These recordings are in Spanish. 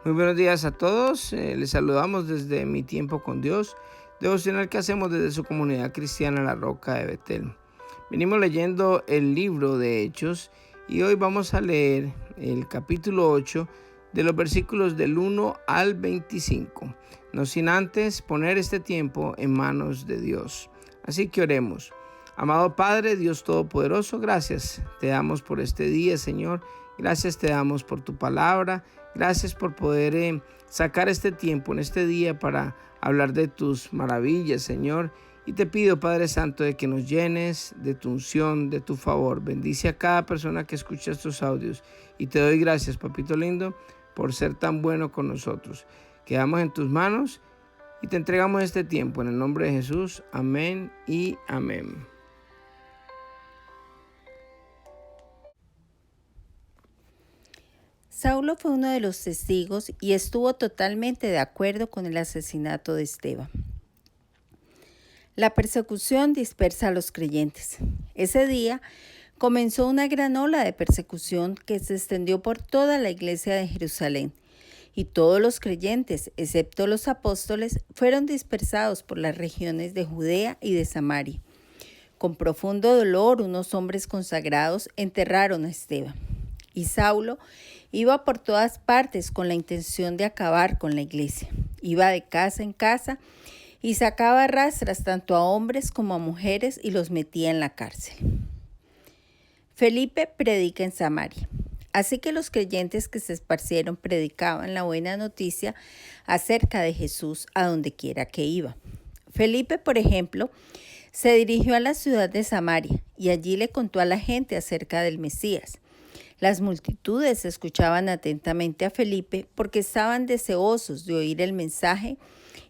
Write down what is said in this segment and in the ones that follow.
Muy buenos días a todos. Les saludamos desde Mi Tiempo con Dios, devocional que hacemos desde su comunidad cristiana La Roca de Betel. Venimos leyendo el libro de Hechos y hoy vamos a leer el capítulo 8 de los versículos del 1 al 25, no sin antes poner este tiempo en manos de Dios. Así que oremos. Amado Padre, Dios Todopoderoso, gracias te damos por este día, Señor. Gracias te damos por tu palabra. Gracias por poder sacar este tiempo en este día para hablar de tus maravillas, Señor. Y te pido, Padre Santo, de que nos llenes de tu unción, de tu favor. Bendice a cada persona que escucha estos audios. Y te doy gracias, Papito lindo, por ser tan bueno con nosotros. Quedamos en tus manos y te entregamos este tiempo. En el nombre de Jesús, amén y amén. Saulo fue uno de los testigos y estuvo totalmente de acuerdo con el asesinato de Esteban. La persecución dispersa a los creyentes. Ese día comenzó una gran ola de persecución que se extendió por toda la iglesia de Jerusalén, y todos los creyentes, excepto los apóstoles, fueron dispersados por las regiones de Judea y de Samaria. Con profundo dolor, unos hombres consagrados enterraron a Esteban. Y Saulo iba por todas partes con la intención de acabar con la iglesia. Iba de casa en casa y sacaba rastras tanto a hombres como a mujeres y los metía en la cárcel. Felipe predica en Samaria. Así que los creyentes que se esparcieron predicaban la buena noticia acerca de Jesús a donde quiera que iba. Felipe, por ejemplo, se dirigió a la ciudad de Samaria y allí le contó a la gente acerca del Mesías. Las multitudes escuchaban atentamente a Felipe porque estaban deseosos de oír el mensaje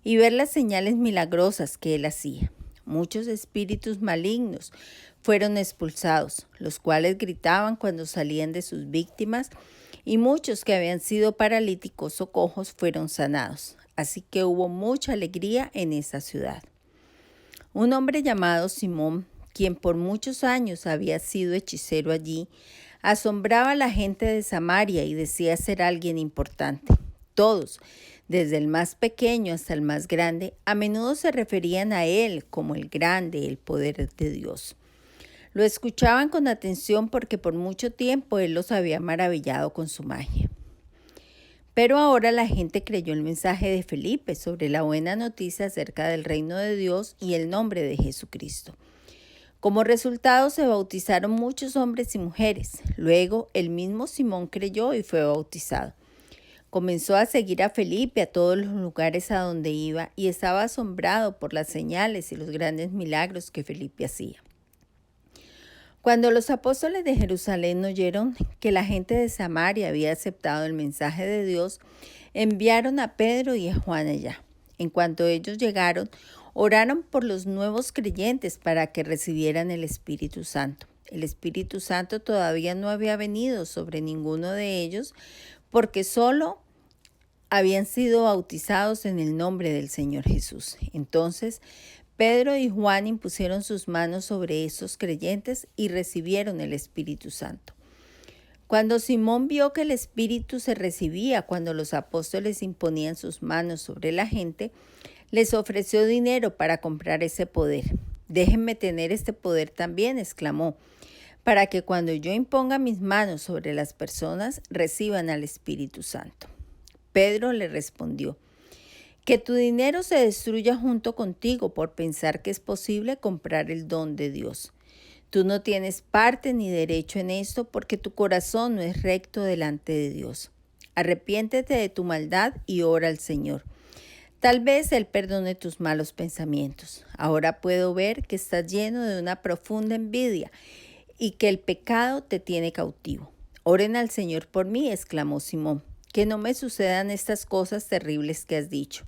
y ver las señales milagrosas que él hacía. Muchos espíritus malignos fueron expulsados, los cuales gritaban cuando salían de sus víctimas, y muchos que habían sido paralíticos o cojos fueron sanados. Así que hubo mucha alegría en esa ciudad. Un hombre llamado Simón, quien por muchos años había sido hechicero allí, asombraba a la gente de Samaria y decía ser alguien importante. Todos, desde el más pequeño hasta el más grande, a menudo se referían a él como el grande, el poder de Dios. Lo escuchaban con atención porque por mucho tiempo él los había maravillado con su magia. Pero ahora la gente creyó el mensaje de Felipe sobre la buena noticia acerca del reino de Dios y el nombre de Jesucristo. Como resultado se bautizaron muchos hombres y mujeres. Luego el mismo Simón creyó y fue bautizado. Comenzó a seguir a Felipe a todos los lugares a donde iba y estaba asombrado por las señales y los grandes milagros que Felipe hacía. Cuando los apóstoles de Jerusalén oyeron que la gente de Samaria había aceptado el mensaje de Dios, enviaron a Pedro y a Juan allá. En cuanto ellos llegaron, oraron por los nuevos creyentes para que recibieran el Espíritu Santo. El Espíritu Santo todavía no había venido sobre ninguno de ellos porque solo habían sido bautizados en el nombre del Señor Jesús. Entonces, Pedro y Juan impusieron sus manos sobre esos creyentes y recibieron el Espíritu Santo. Cuando Simón vio que el Espíritu se recibía cuando los apóstoles imponían sus manos sobre la gente, les ofreció dinero para comprar ese poder. «Déjenme tener este poder también», exclamó, «para que cuando yo imponga mis manos sobre las personas reciban al Espíritu Santo». Pedro le respondió, «Que tu dinero se destruya junto contigo por pensar que es posible comprar el don de Dios. Tú no tienes parte ni derecho en esto porque tu corazón no es recto delante de Dios. Arrepiéntete de tu maldad y ora al Señor. Tal vez Él perdone tus malos pensamientos. Ahora puedo ver que estás lleno de una profunda envidia y que el pecado te tiene cautivo. Oren al Señor por mí», exclamó Simón, «que no me sucedan estas cosas terribles que has dicho».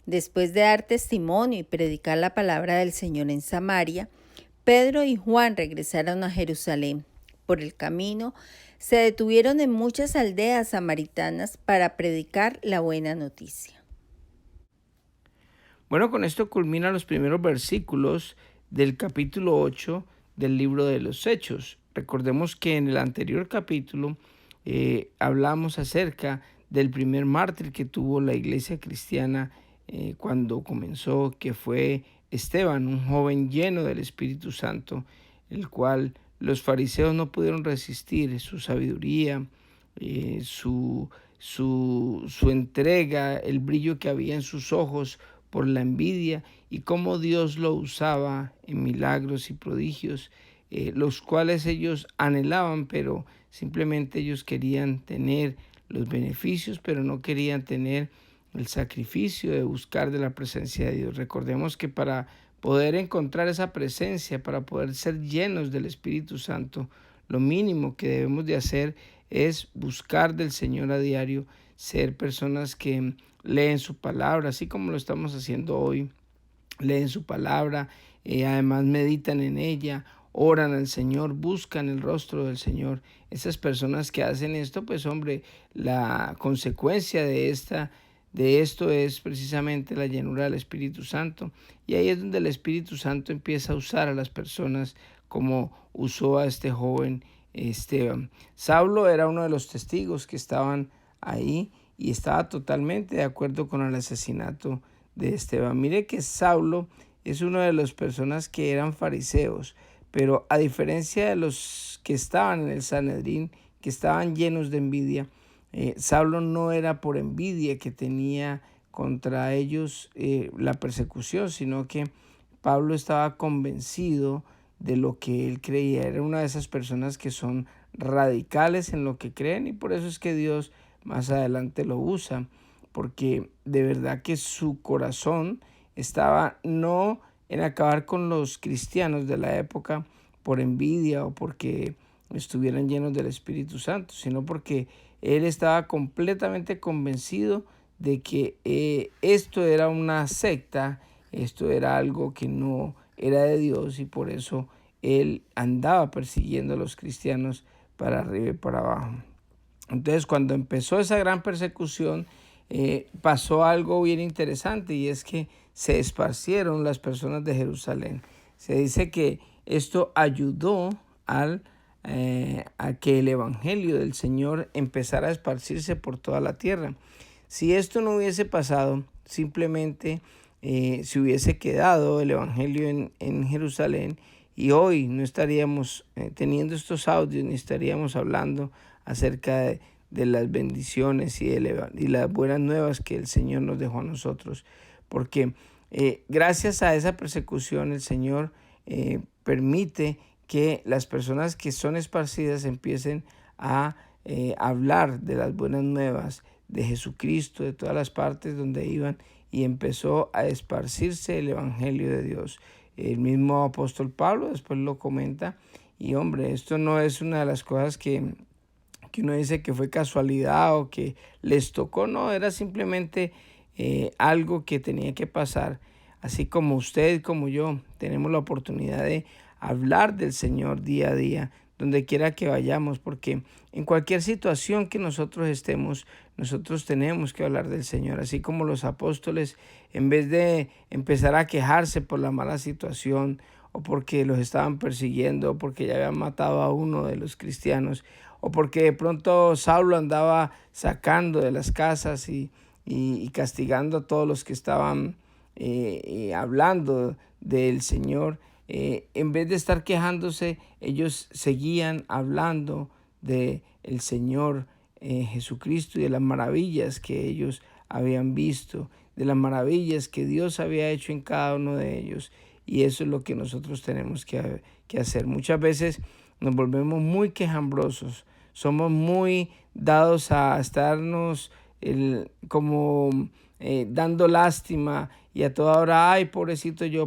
Después de dar testimonio y predicar la palabra del Señor en Samaria, Pedro y Juan regresaron a Jerusalén. Por el camino, se detuvieron en muchas aldeas samaritanas para predicar la buena noticia. Bueno, con esto culminan los primeros versículos del capítulo 8 del libro de los Hechos. Recordemos que en el anterior capítulo hablamos acerca del primer mártir que tuvo la iglesia cristiana cuando comenzó, que fue Esteban, un joven lleno del Espíritu Santo, el cual los fariseos no pudieron resistir su sabiduría, su entrega, el brillo que había en sus ojos por la envidia y cómo Dios lo usaba en milagros y prodigios, los cuales ellos anhelaban, pero simplemente ellos querían tener los beneficios, pero no querían tener el sacrificio de buscar de la presencia de Dios. Recordemos que para poder encontrar esa presencia, para poder ser llenos del Espíritu Santo, lo mínimo que debemos de hacer es buscar del Señor a diario, ser personas que leen su palabra, así como lo estamos haciendo hoy. Leen su palabra, además meditan en ella, oran al Señor, buscan el rostro del Señor. Esas personas que hacen esto, pues hombre, la consecuencia de esto es precisamente la llenura del Espíritu Santo. Y ahí es donde el Espíritu Santo empieza a usar a las personas como usó a este joven Esteban. Saulo era uno de los testigos que estaban ahí y estaba totalmente de acuerdo con el asesinato de Esteban. Mire que Saulo es una de las personas que eran fariseos, pero a diferencia de los que estaban en el Sanedrín, que estaban llenos de envidia, Saulo no era por envidia que tenía contra ellos la persecución, sino que Pablo estaba convencido de lo que él creía. Era una de esas personas que son radicales en lo que creen y por eso es que Dios más adelante lo usa, porque de verdad que su corazón estaba no en acabar con los cristianos de la época por envidia o porque estuvieran llenos del Espíritu Santo, sino porque él estaba completamente convencido de que esto era una secta, esto era algo que no era de Dios y por eso él andaba persiguiendo a los cristianos para arriba y para abajo. Entonces, cuando empezó esa gran persecución, pasó algo bien interesante y es que se esparcieron las personas de Jerusalén. Se dice que esto ayudó a que el evangelio del Señor empezara a esparcirse por toda la tierra. Si esto no hubiese pasado, simplemente se hubiese quedado el evangelio en Jerusalén y hoy no estaríamos teniendo estos audios ni estaríamos hablando acerca de las bendiciones y las buenas nuevas que el Señor nos dejó a nosotros. Porque gracias a esa persecución el Señor permite que las personas que son esparcidas empiecen a hablar de las buenas nuevas de Jesucristo, de todas las partes donde iban, y empezó a esparcirse el evangelio de Dios. El mismo apóstol Pablo después lo comenta, y hombre, esto no es una de las cosas que uno dice que fue casualidad o que les tocó, no, era simplemente algo que tenía que pasar. Así como usted, como yo, tenemos la oportunidad de hablar del Señor día a día, donde quiera que vayamos, porque en cualquier situación que nosotros estemos, nosotros tenemos que hablar del Señor, así como los apóstoles, en vez de empezar a quejarse por la mala situación, o porque los estaban persiguiendo, o porque ya habían matado a uno de los cristianos, o porque de pronto Saulo andaba sacando de las casas y castigando a todos los que estaban hablando del Señor. En vez de estar quejándose, ellos seguían hablando del Señor Jesucristo y de las maravillas que ellos habían visto, de las maravillas que Dios había hecho en cada uno de ellos. Y eso es lo que nosotros tenemos que hacer. Muchas veces nos volvemos muy quejambrosos, somos muy dados a estarnos dando lástima y a toda hora, ay, pobrecito yo,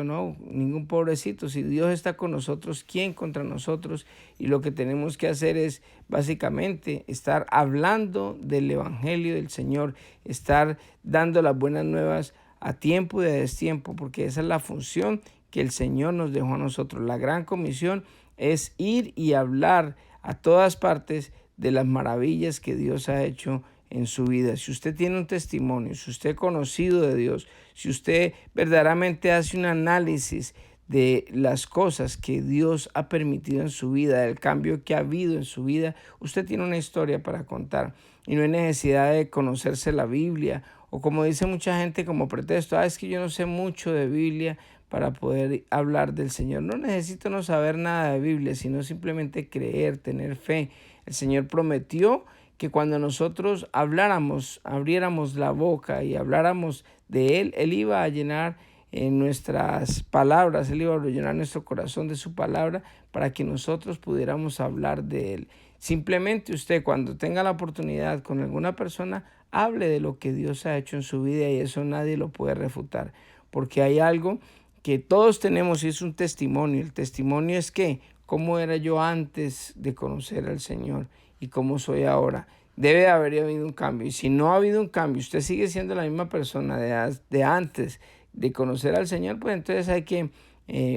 no, ningún pobrecito. Si Dios está con nosotros, ¿quién contra nosotros? Y lo que tenemos que hacer es básicamente estar hablando del evangelio del Señor, estar dando las buenas nuevas a tiempo y a destiempo, porque esa es la función que el Señor nos dejó a nosotros. La gran comisión es ir y hablar a todas partes de las maravillas que Dios ha hecho en su vida. Si usted tiene un testimonio, si usted es conocido de Dios, si usted verdaderamente hace un análisis de las cosas que Dios ha permitido en su vida, del cambio que ha habido en su vida, usted tiene una historia para contar y no hay necesidad de conocerse la Biblia o como dice mucha gente como pretexto, es que yo no sé mucho de Biblia para poder hablar del Señor. No necesito no saber nada de Biblia, sino simplemente creer, tener fe. El Señor prometió que cuando nosotros habláramos, abriéramos la boca y habláramos de Él iba a llenar en nuestras palabras, Él iba a llenar nuestro corazón de su palabra para que nosotros pudiéramos hablar de Él. Simplemente usted cuando tenga la oportunidad con alguna persona, hable de lo que Dios ha hecho en su vida y eso nadie lo puede refutar, porque hay algo que todos tenemos y es un testimonio. El testimonio es que cómo era yo antes de conocer al Señor y cómo soy ahora. Debe haber habido un cambio y si no ha habido un cambio, usted sigue siendo la misma persona de antes de conocer al Señor, pues entonces hay que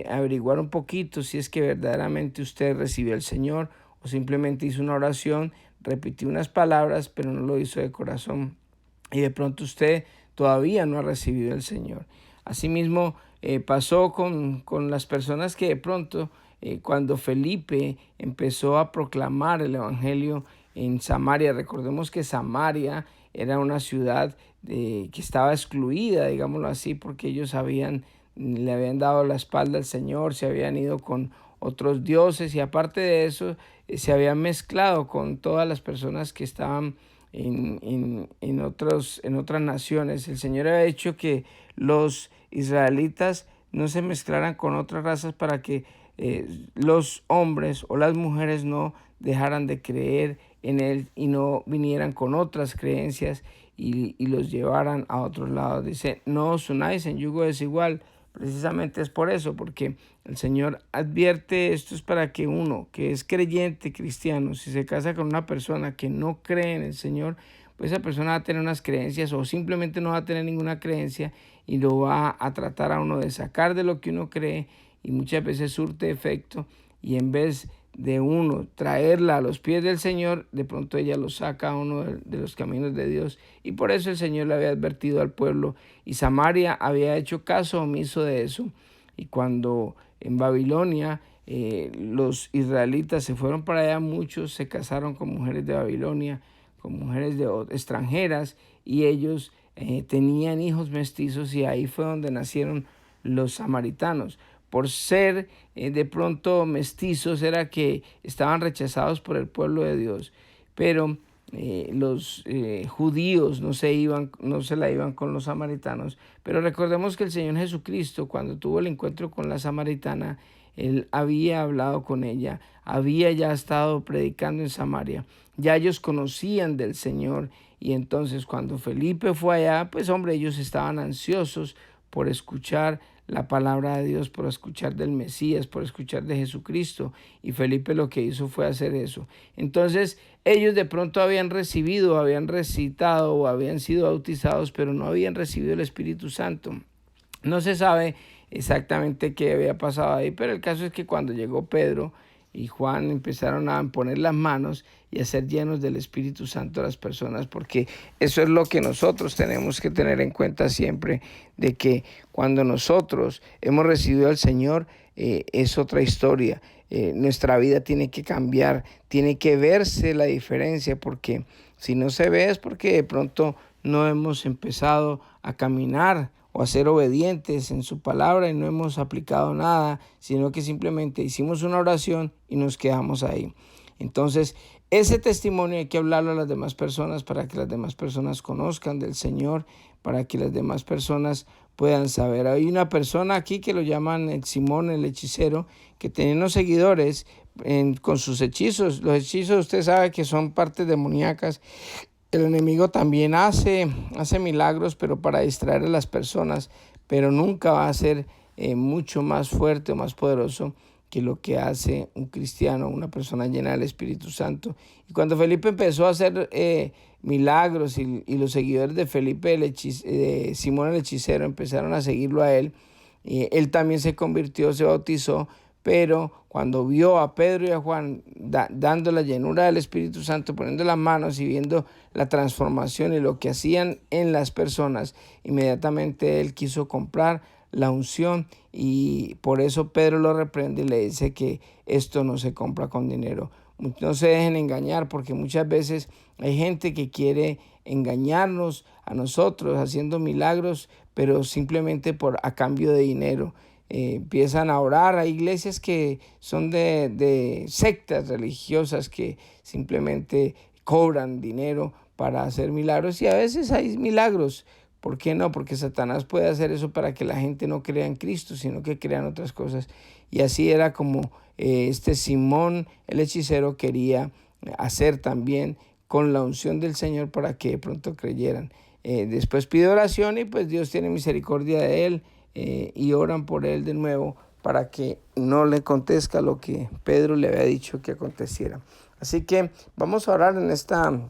averiguar un poquito si es que verdaderamente usted recibió al Señor o simplemente hizo una oración, repitió unas palabras, pero no lo hizo de corazón. Y de pronto usted todavía no ha recibido al Señor. Asimismo, pasó con las personas que de pronto, cuando Felipe empezó a proclamar el Evangelio en Samaria, recordemos que Samaria era una ciudad que estaba excluida, digámoslo así, porque ellos le habían dado la espalda al Señor, se habían ido con otros dioses y aparte de eso se habían mezclado con todas las personas que estaban en otras naciones. El Señor había hecho que los israelitas no se mezclaran con otras razas para que los hombres o las mujeres no dejaran de creer en Él y no vinieran con otras creencias y los llevaran a otros lados. Dice, no os unáis en yugo desigual. Precisamente es por eso, porque el Señor advierte esto es para que uno que es creyente cristiano, si se casa con una persona que no cree en el Señor, pues esa persona va a tener unas creencias o simplemente no va a tener ninguna creencia y lo va a tratar a uno de sacar de lo que uno cree y muchas veces surte efecto y en vez de uno traerla a los pies del Señor, de pronto ella lo saca a uno de los caminos de Dios. Y por eso el Señor le había advertido al pueblo y Samaria había hecho caso omiso de eso. Y cuando en Babilonia los israelitas se fueron para allá, muchos se casaron con mujeres de Babilonia, con mujeres extranjeras y ellos tenían hijos mestizos y ahí fue donde nacieron los samaritanos. Por ser de pronto mestizos era que estaban rechazados por el pueblo de Dios, pero los judíos no se la iban con los samaritanos, pero recordemos que el Señor Jesucristo cuando tuvo el encuentro con la samaritana, Él había hablado con ella, había ya estado predicando en Samaria, ya ellos conocían del Señor y entonces cuando Felipe fue allá, pues hombre, ellos estaban ansiosos por escuchar la palabra de Dios, por escuchar del Mesías, por escuchar de Jesucristo. Y Felipe lo que hizo fue hacer eso. Entonces ellos de pronto habían recibido, habían recitado o habían sido bautizados, pero no habían recibido el Espíritu Santo. No se sabe exactamente qué había pasado ahí, pero el caso es que cuando llegó Pedro y Juan empezaron a poner las manos y a ser llenos del Espíritu Santo a las personas, porque eso es lo que nosotros tenemos que tener en cuenta siempre, de que cuando nosotros hemos recibido al Señor es otra historia. Nuestra vida tiene que cambiar, tiene que verse la diferencia, porque si no se ve es porque de pronto no hemos empezado a caminar o a ser obedientes en su palabra y no hemos aplicado nada, sino que simplemente hicimos una oración y nos quedamos ahí. Entonces, ese testimonio hay que hablarlo a las demás personas para que las demás personas conozcan del Señor, para que las demás personas puedan saber. Hay una persona aquí que lo llaman Simón el hechicero, que tenía unos seguidores con sus hechizos. Los hechizos usted sabe que son partes demoníacas. El enemigo también hace milagros, pero para distraer a las personas, pero nunca va a ser mucho más fuerte o más poderoso que lo que hace un cristiano, una persona llena del Espíritu Santo. Y cuando Felipe empezó a hacer milagros y los seguidores de Felipe, Simón el hechicero, empezaron a seguirlo a él, él también se convirtió, se bautizó, pero cuando vio a Pedro y a Juan dando la llenura del Espíritu Santo, poniendo las manos y viendo la transformación y lo que hacían en las personas, inmediatamente él quiso comprar la unción, y por eso Pedro lo reprende y le dice que esto no se compra con dinero. No se dejen engañar, porque muchas veces hay gente que quiere engañarnos a nosotros haciendo milagros, pero simplemente a cambio de dinero. Empiezan a orar. Hay iglesias que son de sectas religiosas que simplemente cobran dinero para hacer milagros, y a veces hay milagros. ¿Por qué no? Porque Satanás puede hacer eso para que la gente no crea en Cristo, sino que crean otras cosas. Y así era como este Simón, el hechicero, quería hacer también con la unción del Señor para que de pronto creyeran. Después pide oración y pues Dios tiene misericordia de él, y oran por él de nuevo para que no le acontezca lo que Pedro le había dicho que aconteciera. Así que vamos a orar en esta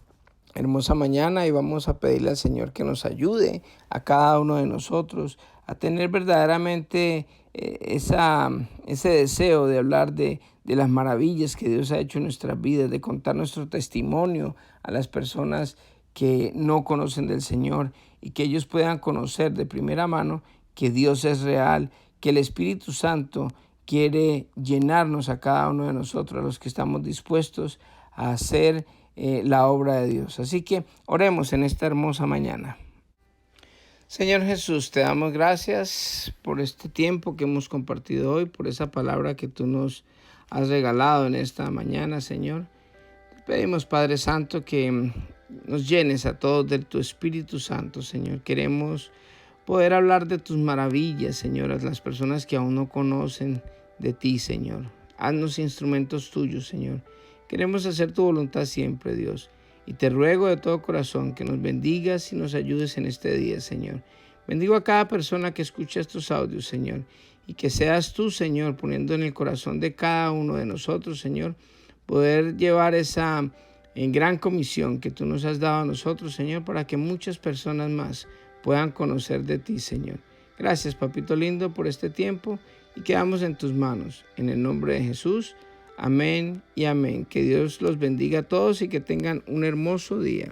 hermosa mañana y vamos a pedirle al Señor que nos ayude a cada uno de nosotros a tener verdaderamente ese deseo de hablar de las maravillas que Dios ha hecho en nuestras vidas, de contar nuestro testimonio a las personas que no conocen del Señor, y que ellos puedan conocer de primera mano que Dios es real, que el Espíritu Santo quiere llenarnos a cada uno de nosotros, a los que estamos dispuestos a hacer la obra de Dios. Así que oremos en esta hermosa mañana. Señor Jesús, te damos gracias por este tiempo que hemos compartido hoy, por esa palabra que tú nos has regalado en esta mañana, Señor. Te pedimos, Padre Santo, que nos llenes a todos de tu Espíritu Santo, Señor. Queremos poder hablar de tus maravillas, Señor, a las personas que aún no conocen de ti, Señor. Haznos instrumentos tuyos, Señor. Queremos hacer tu voluntad siempre, Dios. Y te ruego de todo corazón que nos bendigas y nos ayudes en este día, Señor. Bendigo a cada persona que escucha estos audios, Señor. Y que seas tú, Señor, poniendo en el corazón de cada uno de nosotros, Señor, poder llevar esa gran comisión que tú nos has dado a nosotros, Señor, para que muchas personas más puedan conocer de ti, Señor. Gracias, papito lindo, por este tiempo, y quedamos en tus manos. En el nombre de Jesús. Amén y amén. Que Dios los bendiga a todos y que tengan un hermoso día.